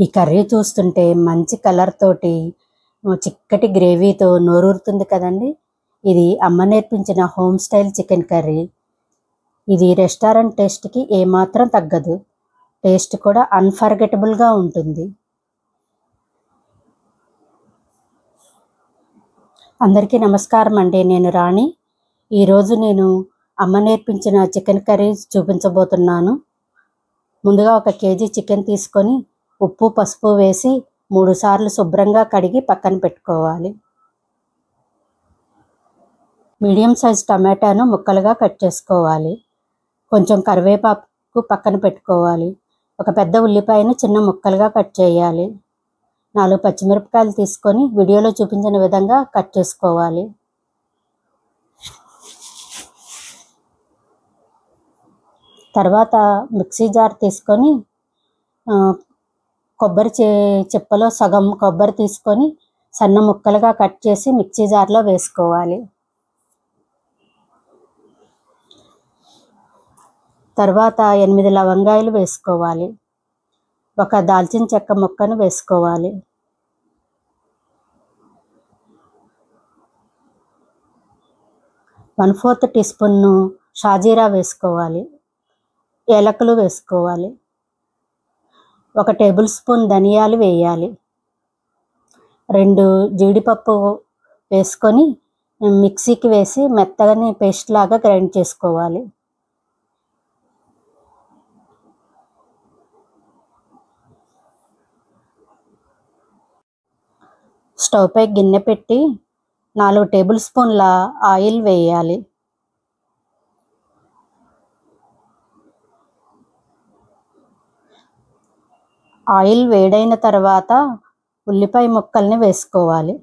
ఈ కర్రీ చూస్తుంటే మంచి కలర్ తోటి చిక్కటి గ్రేవీతో నోరూరుతుంది కదండి. ఇది అమ్మ నేర్పించిన హోమ్ స్టైల్ చికెన్ కర్రీ. ఇది రెస్టారెంట్ టేస్ట్కి ఏమాత్రం తగ్గదు. టేస్ట్ కూడా అన్ఫర్గెటబుల్గా ఉంటుంది. అందరికీ నమస్కారం అండి. నేను రాణి. ఈరోజు నేను అమ్మ నేర్పించిన చికెన్ కర్రీ చూపించబోతున్నాను. ముందుగా 1 కేజీ చికెన్ తీసుకొని ఉప్పు పసుపు వేసి 3 సార్లు శుభ్రంగా కడిగి పక్కన పెట్టుకోవాలి. మీడియం సైజ్ టమాటాను ముక్కలుగా కట్ చేసుకోవాలి. కొంచెం కరివేపాకు పక్కన పెట్టుకోవాలి. ఒక పెద్ద ఉల్లిపాయను చిన్న ముక్కలుగా కట్ చేయాలి. 4 పచ్చిమిరపకాయలు తీసుకొని వీడియోలో చూపించిన విధంగా కట్ చేసుకోవాలి. తర్వాత మిక్సీ జార్ తీసుకొని కొబ్బరి చిప్పలో సగం కొబ్బరి తీసుకొని సన్న ముక్కలుగా కట్ చేసి మిక్సీ జార్లో వేసుకోవాలి. తర్వాత 8 లవంగాయలు వేసుకోవాలి. ఒక దాల్చిన చెక్క ముక్కను వేసుకోవాలి. వన్ 1/4 టీ స్పూన్ షాజీరా వేసుకోవాలి. ఏలకులు వేసుకోవాలి. 1 టేబుల్ స్పూన్ ధనియాలు వేయాలి. 2 జీడిపప్పు వేసుకొని మిక్సీకి వేసి మెత్తగాని పేస్ట్ లాగా గ్రైండ్ చేసుకోవాలి. స్టవ్ పై గిన్నె పెట్టి 4 టేబుల్ స్పూన్ల ఆయిల్ వేయాలి. ఆయిల్ వేడైన తర్వాత ఉల్లిపాయ ముక్కల్ని వేసుకోవాలి.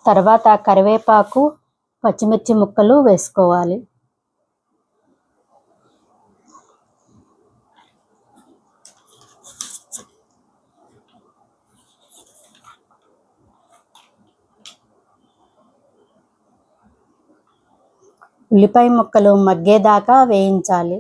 తర్వాత కరివేపాకు పచ్చిమిర్చి ముక్కలు వేసుకోవాలి. ఉల్లిపాయ ముక్కలు మగ్గేదాకా వేయించాలి.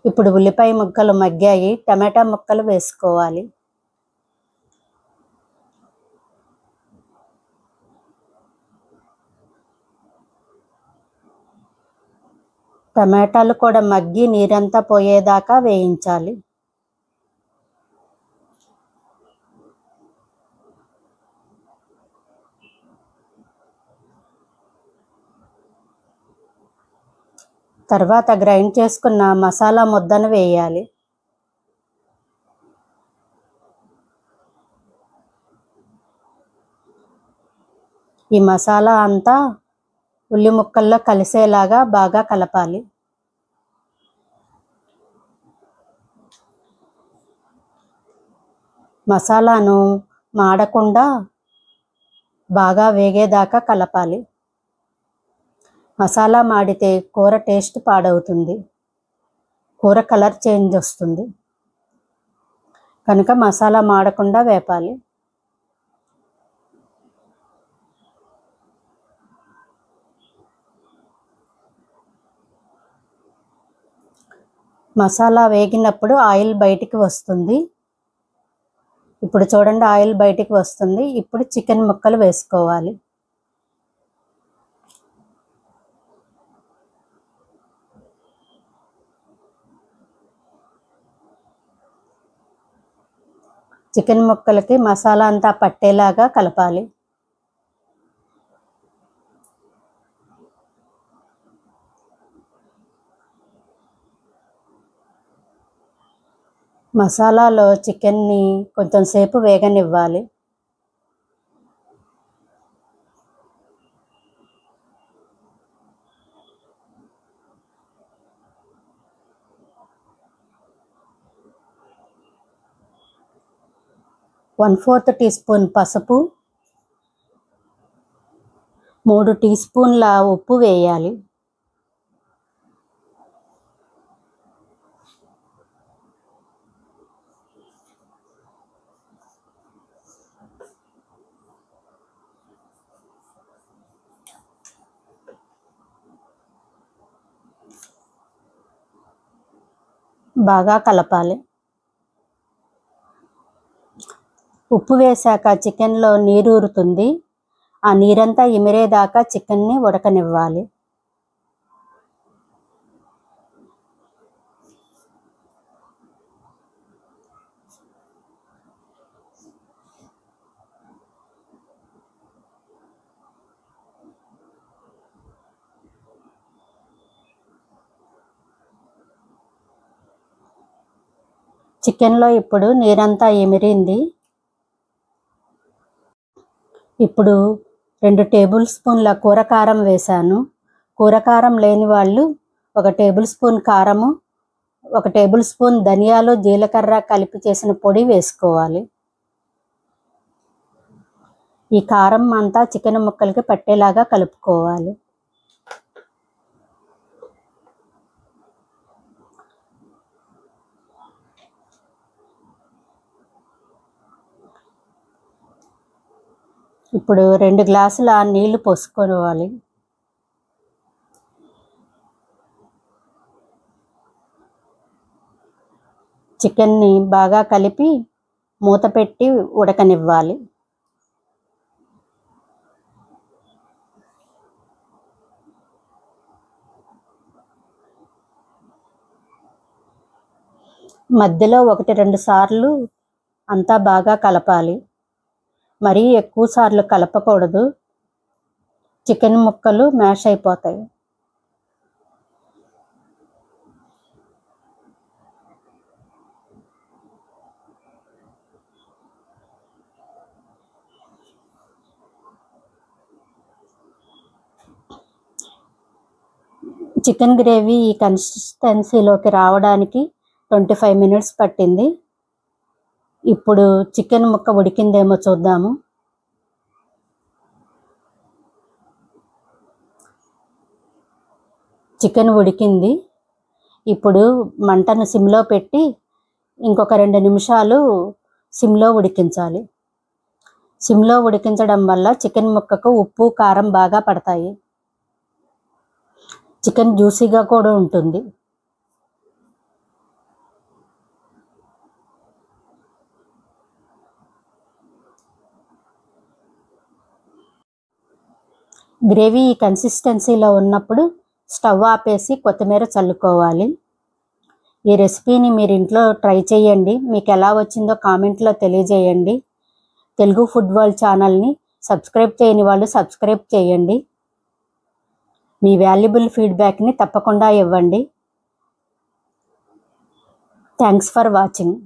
ఇప్పుడు ఉల్లిపాయ ముక్కలు మగ్గాయి. టమాటా ముక్కలు వేసుకోవాలి. టమాటాలు కూడా మగ్గి నీరంతా పోయేదాకా వేయించాలి. తర్వాత గ్రైండ్ చేసుకున్న మసాలా ముద్దను వేయాలి. ఈ మసాలా అంతా ఉల్లి ముక్కల్లో కలిసేలాగా బాగా కలపాలి. మసాలాను మాడకుండా బాగా వేగేదాకా కలపాలి. మసాలా మాడితే కూర టేస్ట్ పాడవుతుంది. కూర కలర్ చేంజ్ వస్తుంది. కనుక మసాలా మాడకుండా వేపాలి. మసాలా వేగినప్పుడు ఆయిల్ బయటికి వస్తుంది. ఇప్పుడు చూడండి, ఆయిల్ బయటికి వస్తుంది. ఇప్పుడు చికెన్ ముక్కలు వేసుకోవాలి. చికెన్ ముక్కలకి మసాలా అంతా పట్టేలాగా కలపాలి. మసాలాలో చికెన్ని కొంచెం సేపు వేగనివ్వాలి. వన్ 1/4 టీ స్పూన్ పసుపు, 3 టీ స్పూన్ల ఉప్పు వేయాలి. బాగా కలపాలి. ఉప్పు వేశాక చికెన్లో నీరు ఊరుతుంది. ఆ నీరంతా ఇమిరేదాకా చికెన్ని ఉడకనివ్వాలి. చికెన్లో ఇప్పుడు నీరంతా ఎమిరింది. ఇప్పుడు 2 టేబుల్ స్పూన్ల కూర కారం వేశాను. కూర కారం లేని వాళ్ళు 1 టేబుల్ స్పూన్ కారము, 1 టేబుల్ స్పూన్ ధనియాలు జీలకర్ర కలిపి చేసిన పొడి వేసుకోవాలి. ఈ కారం అంతా చికెన్ ముక్కలకి పట్టేలాగా కలుపుకోవాలి. ఇప్పుడు 2 గ్లాసుల నీళ్లు పోసుకోవాలి. చికెన్ని బాగా కలిపి మూత పెట్టి ఉడకనివ్వాలి. మధ్యలో 1-2 సార్లు అంతా బాగా కలపాలి. మరీ ఎక్కువ సార్లు కలపకూడదు, చికెన్ ముక్కలు మ్యాష్ అయిపోతాయి. చికెన్ గ్రేవీ ఈ కన్సిస్టెన్సీలోకి రావడానికి 25 మినిట్స్ పట్టింది. ఇప్పుడు చికెన్ ముక్క ఉడికిందేమో చూద్దాము. చికెన్ ఉడికింది. ఇప్పుడు మంటను సిమ్లో పెట్టి ఇంకొక 2 నిమిషాలు సిమ్లో ఉడికించాలి. సిమ్లో ఉడికించడం వల్ల చికెన్ ముక్కకు ఉప్పు కారం బాగా పడతాయి. చికెన్ జ్యూసీగా కూడా ఉంటుంది. గ్రేవీ ఈ కన్సిస్టెన్సీలో ఉన్నప్పుడు స్టవ్ ఆపేసి కొత్తిమీర చల్లుకోవాలి. ఈ రెసిపీని మీరు ఇంట్లో ట్రై చేయండి. మీకు ఎలా వచ్చిందో కామెంట్లో తెలియజేయండి. తెలుగు ఫుడ్ వరల్డ్ ఛానల్ని సబ్స్క్రైబ్ చేయని వాళ్ళు సబ్స్క్రైబ్ చేయండి. మీ వాల్యుబుల్ ఫీడ్బ్యాక్ని తప్పకుండా ఇవ్వండి. Thanks for watching.